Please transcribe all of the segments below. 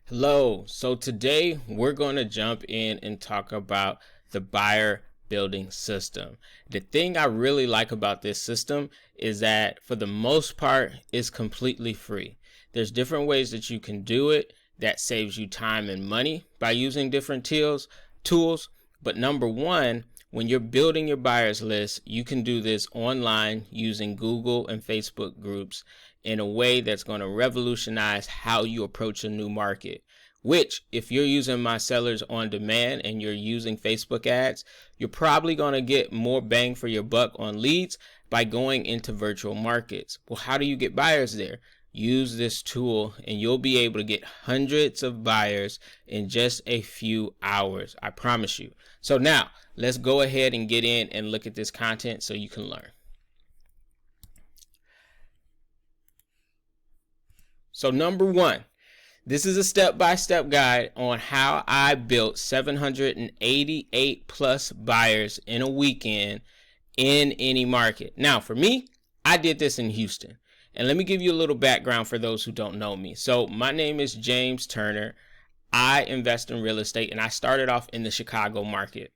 Hello. So today we're going to jump in and talk about the buyer building system. The thing I really like about this system is that for the most part, it's completely free. There's different ways that you can do it that saves you time and money by using different tools. But number one, when you're building your buyers list, you can do this online using Google and Facebook groups in a way that's going to revolutionize how you approach a new market. Which, if you're using My Sellers on Demand and you're using Facebook ads, you're probably going to get more bang for your buck on leads by going into virtual markets. Well, how do you get buyers there? Use this tool and you'll be able to get hundreds of buyers in just a few hours. I promise you. So now let's go ahead and get in and look at this content so you can learn. So number one, this is a step-by-step guide on how I built 788 plus buyers in a weekend in any market. Now for me, I did this in Houston. And let me give you a little background for those who don't know me. So my name is James Turner. I invest in real estate and I started off in the Chicago market.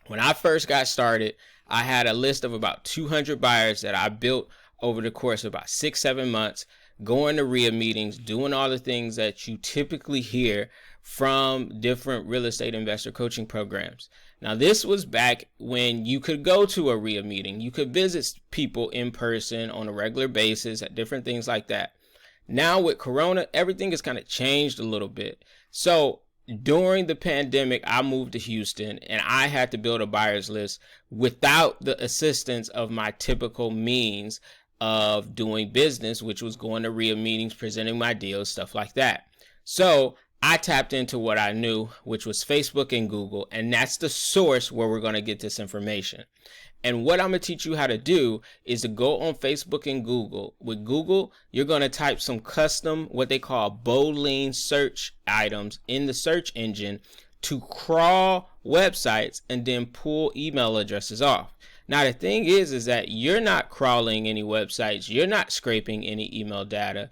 When I first got started, I had a list of about 200 buyers that I built over the course of about 6-7 months, going to RIA meetings, doing all the things that you typically hear from different real estate investor coaching programs. Now, this was back when you could go to a RIA meeting. You could visit people in person on a regular basis at different things like that. Now with Corona, everything has kind of changed a little bit. So during the pandemic, I moved to Houston and I had to build a buyers list without the assistance of my typical means of doing business, which was going to RIA meetings, presenting my deals, stuff like that. So I tapped into what I knew, which was Facebook and Google, and that's the source where we're going to get this information. And what I'm going to teach you how to do is to go on Facebook and Google. With Google, you're going to type some custom, what they call Boolean search items in the search engine to crawl websites and then pull email addresses off. Now, the thing is that you're not crawling any websites. You're not scraping any email data.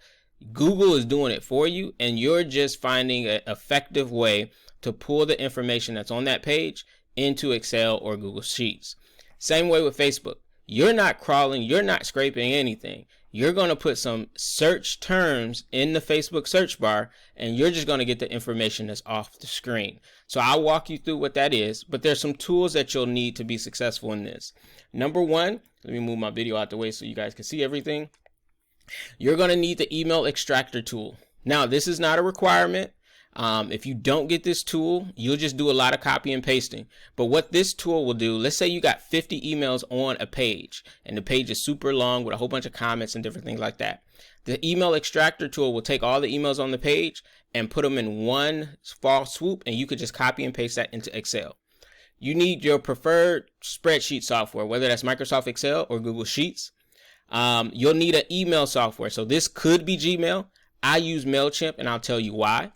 Google is doing it for you, and you're just finding an effective way to pull the information that's on that page into Excel or Google Sheets. Same way with Facebook. You're not crawling, you're not scraping anything. You're going to put some search terms in the Facebook search bar, and you're just going to get the information that's off the screen. So I'll walk you through what that is, but there's some tools that you'll need to be successful in this. Number one, let me move my video out the way so you guys can see everything. You're going to need the email extractor tool. Now, this is not a requirement. If you don't get this tool, you'll just do a lot of copy and pasting. But what this tool will do, let's say you got 50 emails on a page and the page is super long with a whole bunch of comments and different things like that. The email extractor tool will take all the emails on the page and put them in one fall swoop, and you could just copy and paste that into Excel. You need your preferred spreadsheet software, whether that's Microsoft Excel or Google Sheets. You'll need an email software. So this could be Gmail. I use MailChimp, and I'll tell you why.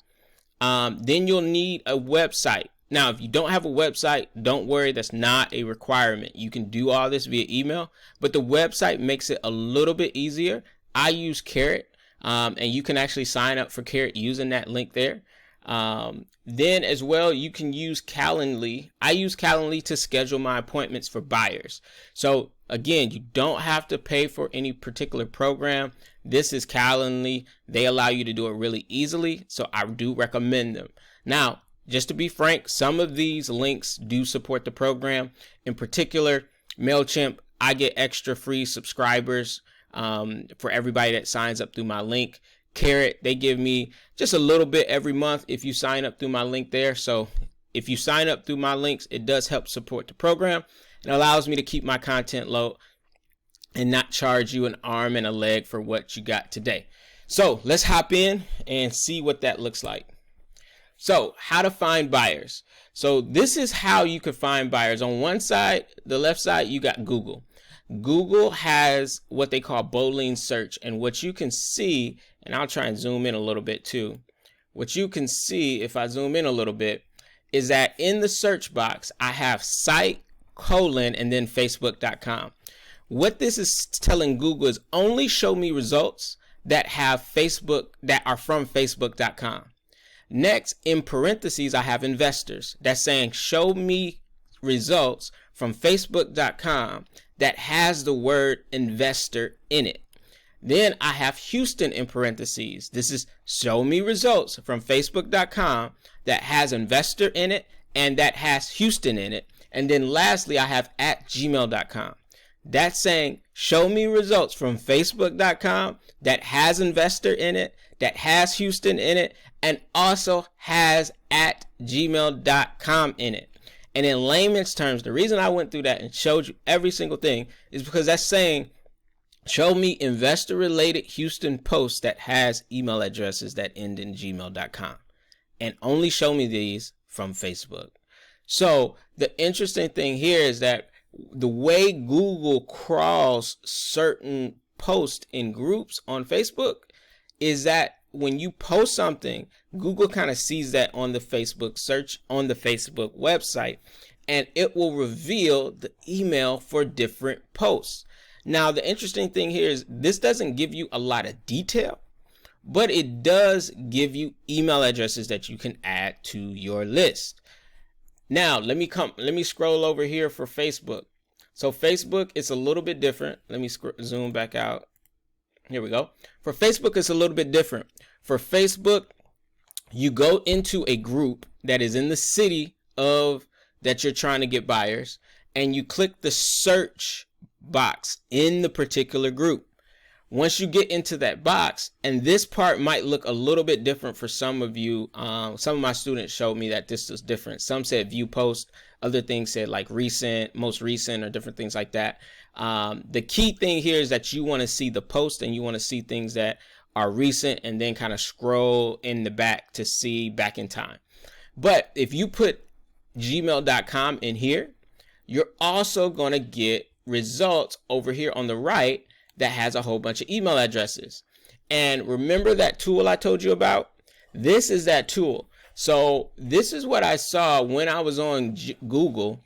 Then you'll need a website. Now, if you don't have a website, don't worry. That's not a requirement. You can do all this via email, but the website makes it a little bit easier. I use Carrot, and you can actually sign up for Carrot using that link there. Then as well, you can use Calendly. I use Calendly to schedule my appointments for buyers. So again, you don't have to pay for any particular program. This is Calendly. They allow you to do it really easily. So I do recommend them. Now, just to be frank, some of these links do support the program. In particular, MailChimp, I get extra free subscribers for everybody that signs up through my link. Carrot, they give me just a little bit every month if you sign up through my link there. So if you sign up through my links, it does help support the program. It allows me to keep my content low and not charge you an arm and a leg for what you got today. So let's hop in and see what that looks like. So how to find buyers. So this is how you could find buyers. On one side, the left side, you got Google. Google has what they call Boolean search, and what you can see, and I'll try and zoom in a little bit too. What you can see, if I zoom in a little bit, is that in the search box, I have site, and then Facebook.com. What this is telling Google is only show me results that have Facebook, that are from Facebook.com. Next, in parentheses, I have investors. That's saying show me results from Facebook.com that has the word investor in it. Then I have Houston in parentheses. This is show me results from Facebook.com that has investor in it and that has Houston in it. And then lastly, I have @gmail.com. That's saying show me results from Facebook.com that has investor in it, that has Houston in it, and also has @gmail.com in it. And in layman's terms, the reason I went through that and showed you every single thing is because that's saying show me investor related Houston posts that has email addresses that end in gmail.com, and only show me these from Facebook. So the interesting thing here is that the way Google crawls certain posts in groups on Facebook is that when you post something, Google kind of sees that on the Facebook search on the Facebook website, and it will reveal the email for different posts. Now, the interesting thing here is this doesn't give you a lot of detail, but it does give you email addresses that you can add to your list. Now, let me scroll over here for Facebook. So Facebook, it's a little bit different. Let me zoom back out. Here we go. For Facebook, it's a little bit different. For Facebook, you go into a group that is in the city of that you're trying to get buyers, and you click the search box in the particular group. Once you get into that box, and this part might look a little bit different for some of you. Some of my students showed me that this was different. Some said view post, other things said like recent, most recent, or different things like that. The key thing here is that you want to see the post and you want to see things that are recent, and then kind of scroll in the back to see back in time. But if you put gmail.com in here, you're also going to get results over here on the right that has a whole bunch of email addresses. And remember that tool I told you about? This is that tool. So this is what I saw when I was on Google.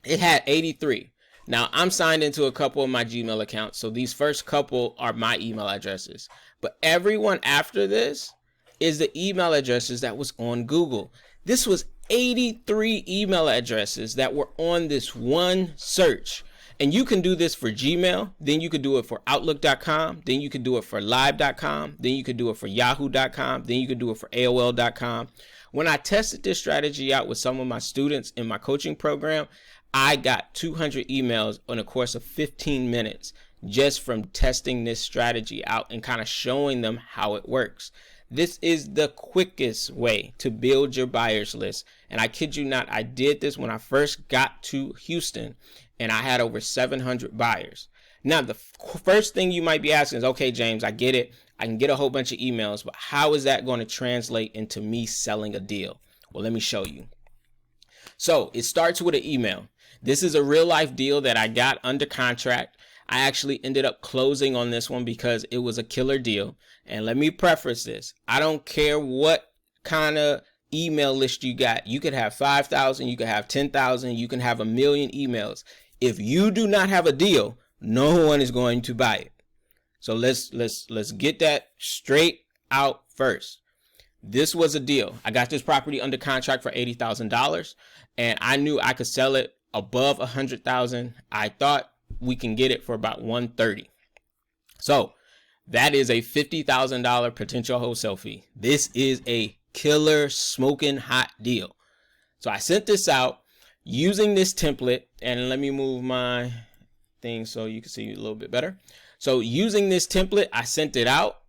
It had 83. Now I'm signed into a couple of my Gmail accounts, so these first couple are my email addresses. But everyone after this is the email addresses that was on Google. This was 83 email addresses that were on this one search. And you can do this for Gmail, then you could do it for Outlook.com, then you could do it for Live.com, then you could do it for Yahoo.com, then you could do it for AOL.com. When I tested this strategy out with some of my students in my coaching program, I got 200 emails on a course of 15 minutes just from testing this strategy out and kind of showing them how it works. This is the quickest way to build your buyers list. And I kid you not, I did this when I first got to Houston, and I had over 700 buyers. Now, the first thing you might be asking is, okay, James, I get it. I can get a whole bunch of emails, but how is that going to translate into me selling a deal? Well, let me show you. So it starts with an email. This is a real life deal that I got under contract. I actually ended up closing on this one because it was a killer deal. And let me preface this. I don't care what kind of email list you got. You could have 5,000, you could have 10,000, you can have 1 million emails. If you do not have a deal, no one is going to buy it. So let's get that straight out first. This was a deal. I got this property under contract for $80,000, and I knew I could sell it above 100,000. I thought we can get it for about 130. So that is a $50,000 potential wholesale fee. This is a killer smoking hot deal. So I sent this out using this template, and let me move my thing so you can see a little bit better. So using this template, I sent it out,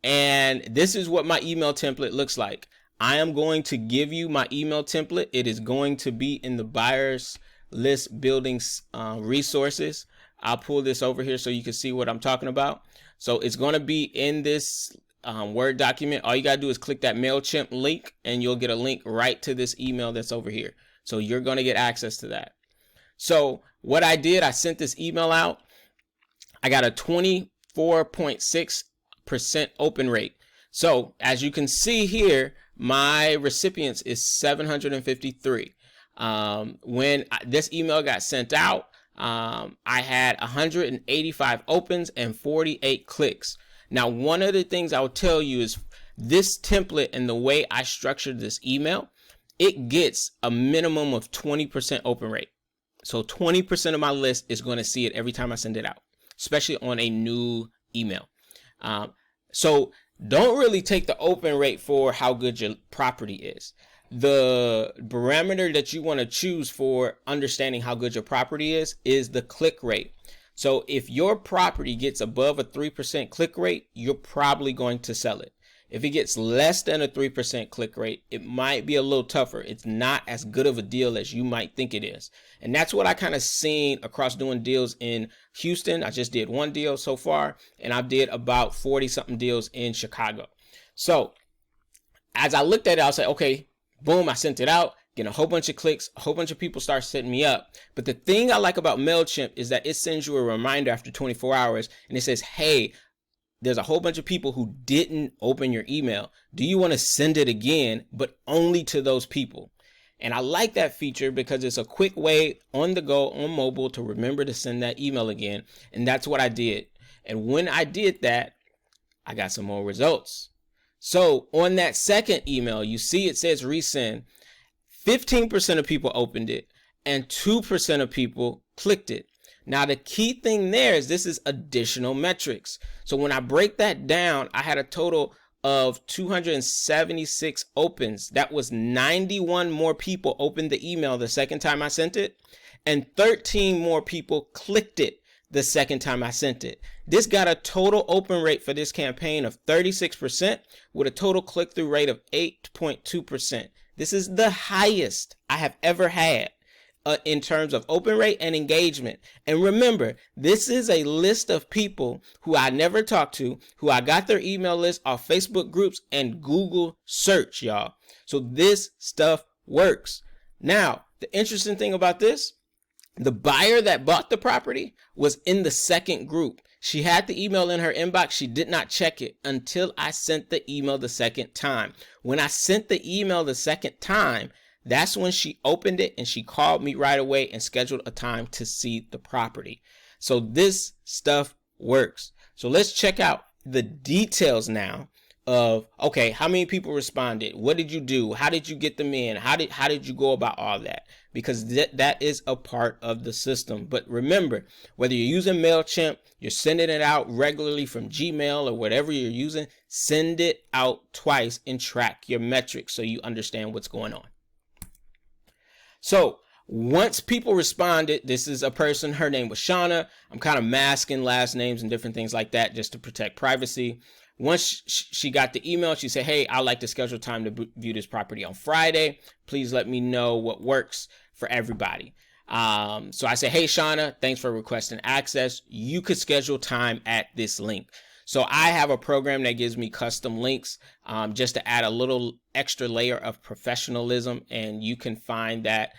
and this is what my email template looks like. I am going to give you my email template. It is going to be in the buyers list building resources. I'll pull this over here so you can see what I'm talking about. So it's going to be in this Word document. All you got to do is click that MailChimp link, and you'll get a link right to this email that's over here. So you're going to get access to that. So what I did, I sent this email out. I got a 24.6% open rate. So as you can see here, my recipients is 753. When this email got sent out, I had 185 opens and 48 clicks. Now, one of the things I'll tell you is This template and the way I structured this email, it gets a minimum of 20% open rate. So 20% of my list is going to see it every time I send it out, especially on a new email. So don't really take the open rate for how good your property is. The parameter that you want to choose for understanding how good your property is the click rate. So if your property gets above a 3% click rate, you're probably going to sell it. If it gets less than a 3% click rate, it might be a little tougher. It's not as good of a deal as you might think it is. And that's what I kind of seen across doing deals in Houston. I just did one deal so far, and I did about 40 something deals in Chicago. So as I looked at it, I was like, okay, boom, I sent it out, getting a whole bunch of clicks, a whole bunch of people start setting me up. But the thing I like about MailChimp is that it sends you a reminder after 24 hours and it says, hey, there's a whole bunch of people who didn't open your email. Do you want to send it again, but only to those people? And I like that feature because it's a quick way on the go on mobile to remember to send that email again. And that's what I did. And when I did that, I got some more results. So on that second email, you see it says resend. 15% of people opened it and 2% of people clicked it. Now, the key thing there is this is additional metrics. So when I break that down, I had a total of 276 opens. That was 91 more people opened the email the second time I sent it, and 13 more people clicked it the second time I sent it. This got a total open rate for this campaign of 36% with a total click-through rate of 8.2%. This is the highest I have ever had in terms of open rate and engagement. And remember, this is a list of people who I never talked to, who I got their email list off Facebook groups and Google search, y'all. So this stuff works. Now, the interesting thing about this, the buyer that bought the property was in the second group. She had the email in her inbox. She did not check it until I sent the email the second time. When I sent the email the second time, that's when she opened it and she called me right away and scheduled a time to see the property. So this stuff works. So let's check out the details now of, okay, how many people responded? What did you do? How did you get them in? How did you go about all that? Because that is a part of the system. But remember, whether you're using MailChimp, you're sending it out regularly from Gmail or whatever you're using, send it out twice and track your metrics so you understand what's going on. So once people responded, this is a person, her name was Shauna. I'm kind of masking last names and different things like that just to protect privacy. Once she got the email, she said, hey, I'd like to schedule time to view this property on Friday. Please let me know what works for everybody. So I said, hey, Shauna, thanks for requesting access. You could schedule time at this link. So I have a program that gives me custom links just to add a little extra layer of professionalism. And you can find that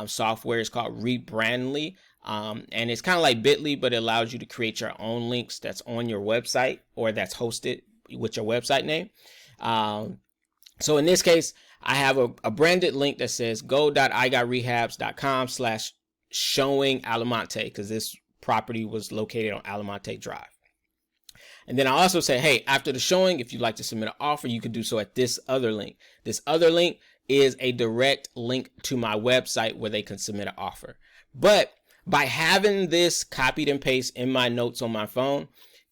software is called Rebrandly. And it's kind of like Bitly, but it allows you to create your own links that's on your website or that's hosted with your website name. So in this case, I have a branded link that says go.igotrehabs.com/showing Almonte, because this property was located on Almonte Drive. And then I also say, hey, after the showing, if you'd like to submit an offer, you can do so at this other link. This other link is a direct link to my website where they can submit an offer. But by having this copied and pasted in my notes on my phone,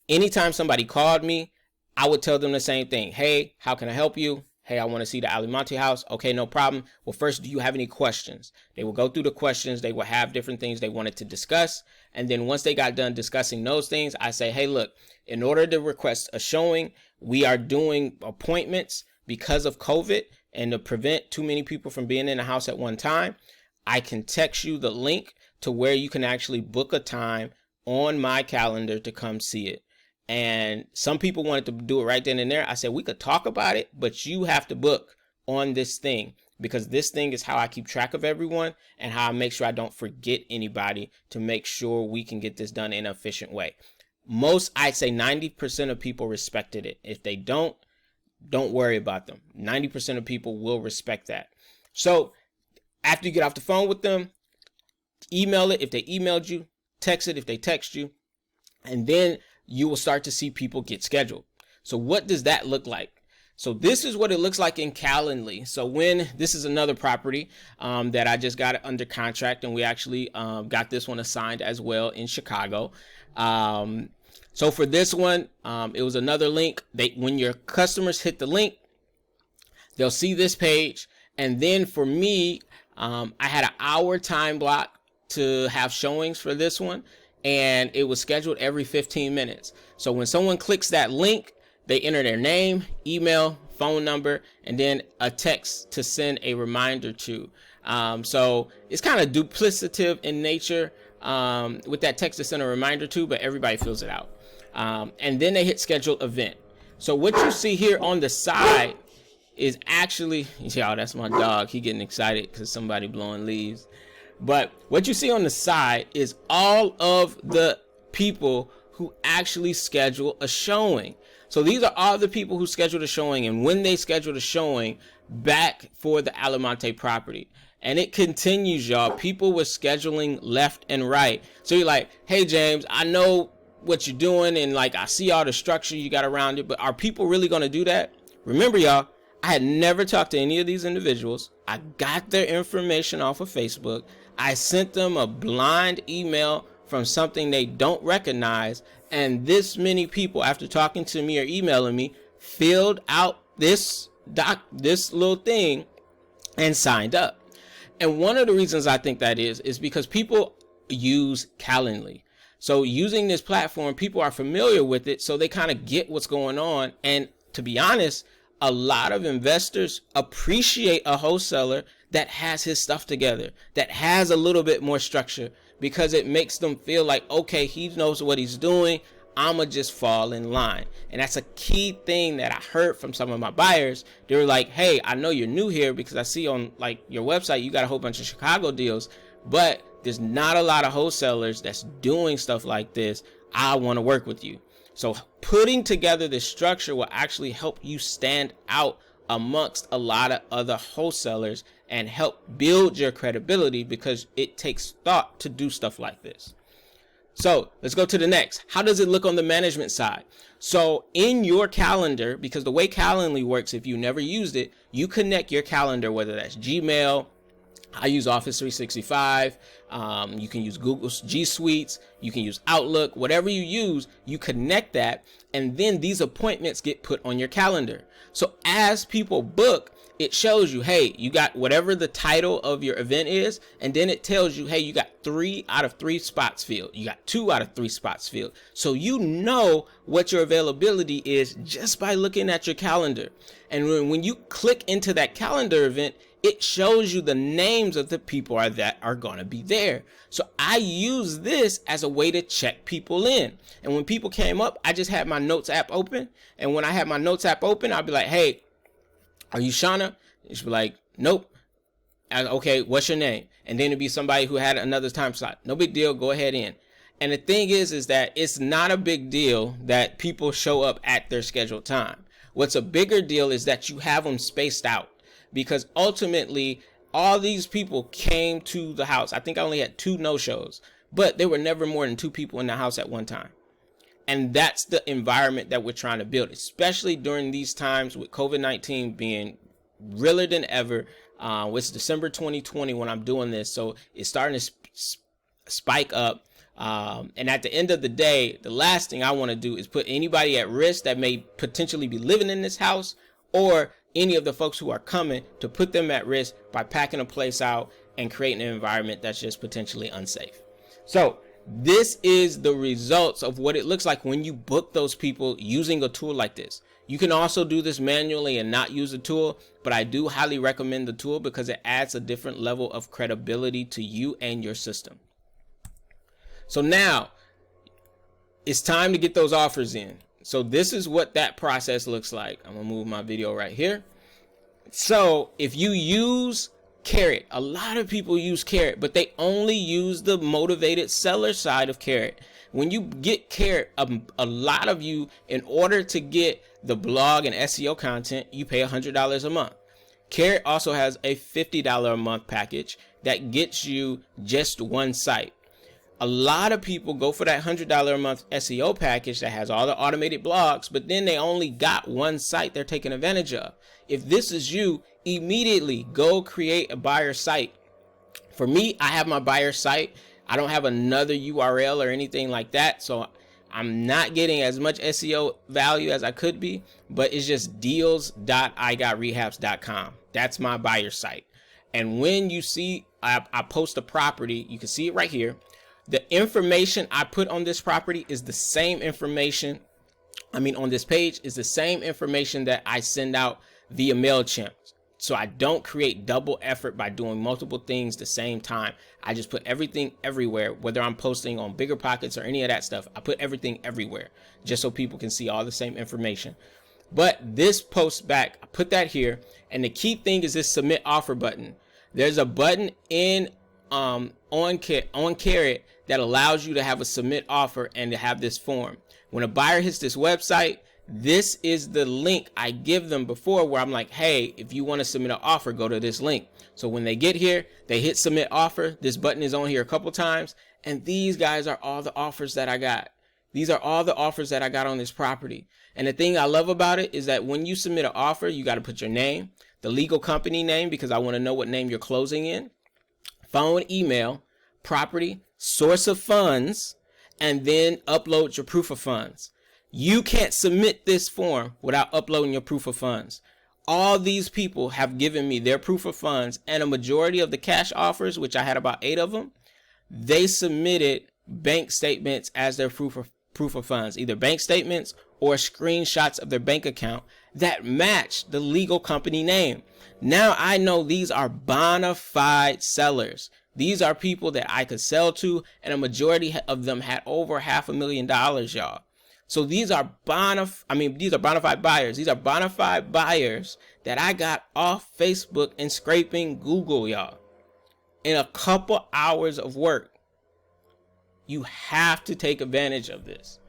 anytime somebody called me, I would tell them the same thing. Hey, how can I help you? Hey, I want to see the Almonte house. Okay, no problem. Well, first, do you have any questions? They will go through the questions. They will have different things they wanted to discuss. And then once they got done discussing those things, I say, hey, look, in order to request a showing, we are doing appointments because of COVID and to prevent too many people from being in the house at one time. I can text you the link to where you can actually book a time on my calendar to come see it. And some people wanted to do it right then and there. I said, we could talk about it, but you have to book on this thing, because this thing is how I keep track of everyone and how I make sure I don't forget anybody to make sure we can get this done in an efficient way. I'd say 90% of people respected it. If they don't worry about them. 90% of people will respect that. So after you get off the phone with them, email it if they emailed you, text it if they text you, and then you will start to see people get scheduled. So what does that look like? So this is what it looks like in Calendly. So when this is another property that I just got under contract, and we actually got this one assigned as well in Chicago. So for this one, it was another link. When your customers hit the link, they'll see this page. And then for me, I had an hour time block to have showings for this one, and it was scheduled every 15 minutes. So when someone clicks that link, they enter their name, email, phone number, and then a text to send a reminder to. So it's kind of duplicative in nature with that text to send a reminder to, but everybody fills it out. And then they hit schedule event. So what you see here on the side is actually, y'all, that's my dog. He getting excited because somebody blowing leaves. But what you see on the side is all of the people who actually schedule a showing. So these are all the people who scheduled a showing and when they scheduled a showing back for the Almonte property. And it continues, y'all. People were scheduling left and right. So you're like, hey, James, I know what you're doing, and like I see all the structure you got around it, but are people really going to do that? Remember, y'all, I had never talked to any of these individuals. I got their information off of Facebook. I sent them a blind email from something they don't recognize, and this many people, after talking to me or emailing me, filled out this little thing and signed up. And one of the reasons I think that is because people use Calendly. So using this platform, people are familiar with it, so they kind of get what's going on. And to be honest, a lot of investors appreciate a wholesaler that has his stuff together, that has a little bit more structure, because it makes them feel like, okay, he knows what he's doing. I'ma just fall in line. And that's a key thing that I heard from some of my buyers. They were like, hey, I know you're new here because I see on like your website, you got a whole bunch of Chicago deals, but there's not a lot of wholesalers that's doing stuff like this. I want to work with you. So putting together this structure will actually help you stand out amongst a lot of other wholesalers and help build your credibility, because it takes thought to do stuff like this. So let's go to the next. How does it look on the management side? So in your calendar, because the way Calendly works, if you never used it, you connect your calendar, whether that's Gmail, I use Office 365, you can use Google's G Suites, you can use Outlook, whatever you use, you connect that, and then these appointments get put on your calendar. So as people book, it shows you, hey, you got whatever the title of your event is, and then it tells you, hey, you got 3 out of 3 spots filled. You got 2 out of 3 spots filled. So you know what your availability is just by looking at your calendar. And when you click into that calendar event, it shows you the names of the people that are going to be there. So I use this as a way to check people in. And when people came up, I just had my notes app open. And when I had my notes app open, I'll be like, hey, are you Shauna? She'd be like, nope. Okay, what's your name? And then it'd be somebody who had another time slot. No big deal. Go ahead in. And the thing is that it's not a big deal that people show up at their scheduled time. What's a bigger deal is that you have them spaced out, because ultimately all these people came to the house. I think I only had 2 no-shows, but there were never more than 2 people in the house at one time. And that's the environment that we're trying to build, especially during these times with COVID-19 being realer than ever. It's December 2020 when I'm doing this, so it's starting to spike up. And at the end of the day, the last thing I want to do is put anybody at risk that may potentially be living in this house, or any of the folks who are coming, to put them at risk by packing a place out and creating an environment that's just potentially unsafe. So this is the results of what it looks like when you book those people using a tool like this. You can also do this manually and not use the tool, but I do highly recommend the tool because it adds a different level of credibility to you and your system. So now it's time to get those offers in. So this is what that process looks like. I'm gonna move my video right here. So if you use Carrot, a lot of people use Carrot, but they only use the motivated seller side of Carrot. When you get Carrot, a lot of you, in order to get the blog and SEO content, you pay $100 a month. Carrot also has a $50 a month package that gets you just one site. A lot of people go for that $100 a month SEO package that has all the automated blogs, but then they only got one site they're taking advantage of. If this is you, immediately go create a buyer site. For me, I have my buyer site. I don't have another URL or anything like that, so I'm not getting as much SEO value as I could be, but it's just deals.igotrehabs.com. That's my buyer site. And when you see I post a property, you can see it right here. The information I put on this property is the same information, on this page is the same information that I send out via MailChimp. So I don't create double effort by doing multiple things the same time. I just put everything everywhere, whether I'm posting on BiggerPockets or any of that stuff. I put everything everywhere just so people can see all the same information. But this post back, I put that here. And the key thing is this submit offer button. There's a button in on Carrot that allows you to have a submit offer and to have this form. When a buyer hits this website, this is the link I give them before, where I'm like, hey, if you want to submit an offer, go to this link. So when they get here, they hit submit offer. This button is on here a couple times. And these guys are all the offers that I got. These are all the offers that I got on this property. And the thing I love about it is that when you submit an offer, you got to put your name, the legal company name, because I want to know what name you're closing in, phone, email, property, source of funds, and then upload your proof of funds. You can't submit this form without uploading your proof of funds. All these people have given me their proof of funds, and a majority of the cash offers, which I had about 8 of them, they submitted bank statements as their proof of funds, either bank statements or screenshots of their bank account that match the legal company name. Now I know these are bona fide sellers. These are people that I could sell to, and a majority of them had over $500,000, y'all. So these are bona fide buyers. These are bona fide buyers that I got off Facebook and scraping Google, y'all, in a couple hours of work. You have to take advantage of this.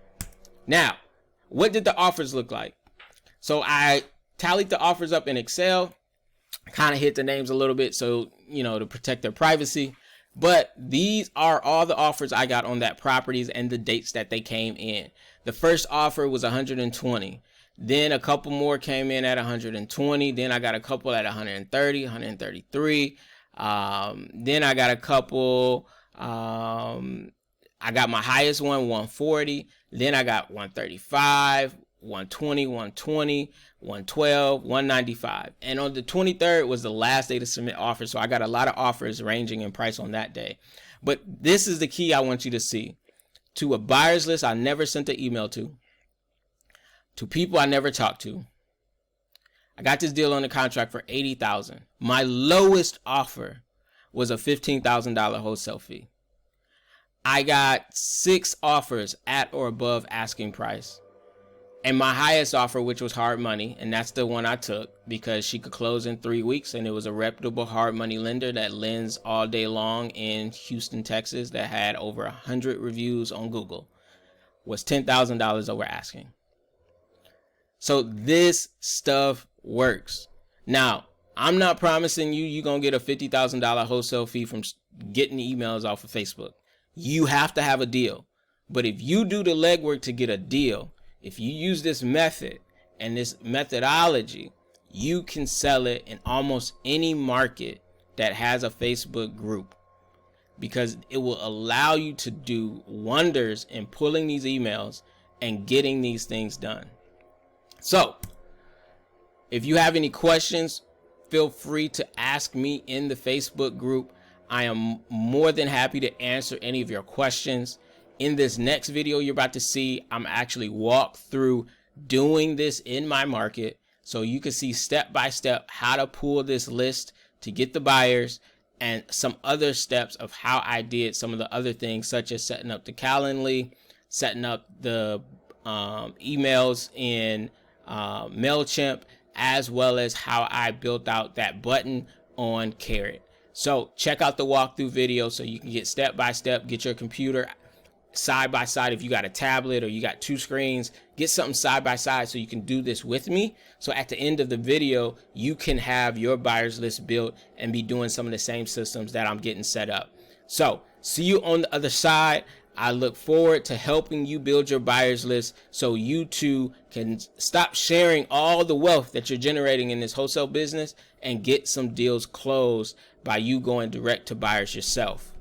Now, what did the offers look like? So I tallied the offers up in Excel, kind of hit the names a little bit so, to protect their privacy. But these are all the offers I got on that properties and the dates that they came in. The first offer was 120. Then a couple more came in at 120. Then I got a couple at 130, 133. Then I got a couple, I got my highest one, 140. Then I got 135, 120, 120, 112, 195. And on the 23rd was the last day to submit offers. So I got a lot of offers ranging in price on that day. But this is the key I want you to see. To a buyer's list I never sent an email to people I never talked to. I got this deal on the contract for $80,000. My lowest offer was a $15,000 wholesale fee. I got 6 offers at or above asking price. And my highest offer, which was hard money, and that's the one I took because she could close in 3 weeks, and it was a reputable hard money lender that lends all day long in Houston, Texas, that had over 100 reviews on Google, was $10,000 over asking. So this stuff works. Now, I'm not promising you're going to get a $50,000 wholesale fee from getting emails off of Facebook. You have to have a deal. But if you do the legwork to get a deal, if you use this method and this methodology, you can sell it in almost any market that has a Facebook group, because it will allow you to do wonders in pulling these emails and getting these things done. So if you have any questions, feel free to ask me in the Facebook group. I am more than happy to answer any of your questions. In this next video you're about to see, I'm actually walk through doing this in my market, so you can see step by step how to pull this list to get the buyers, and some other steps of how I did some of the other things, such as setting up the Calendly, setting up the emails in MailChimp, as well as how I built out that button on Carrot. So check out the walkthrough video so you can get step by step, get your computer side by side. If you got a tablet or you got 2 screens, get something side by side so you can do this with me. So at the end of the video, you can have your buyers list built and be doing some of the same systems that I'm getting set up. So see you on the other side. I look forward to helping you build your buyers list so you too can stop sharing all the wealth that you're generating in this wholesale business and get some deals closed by you going direct to buyers yourself.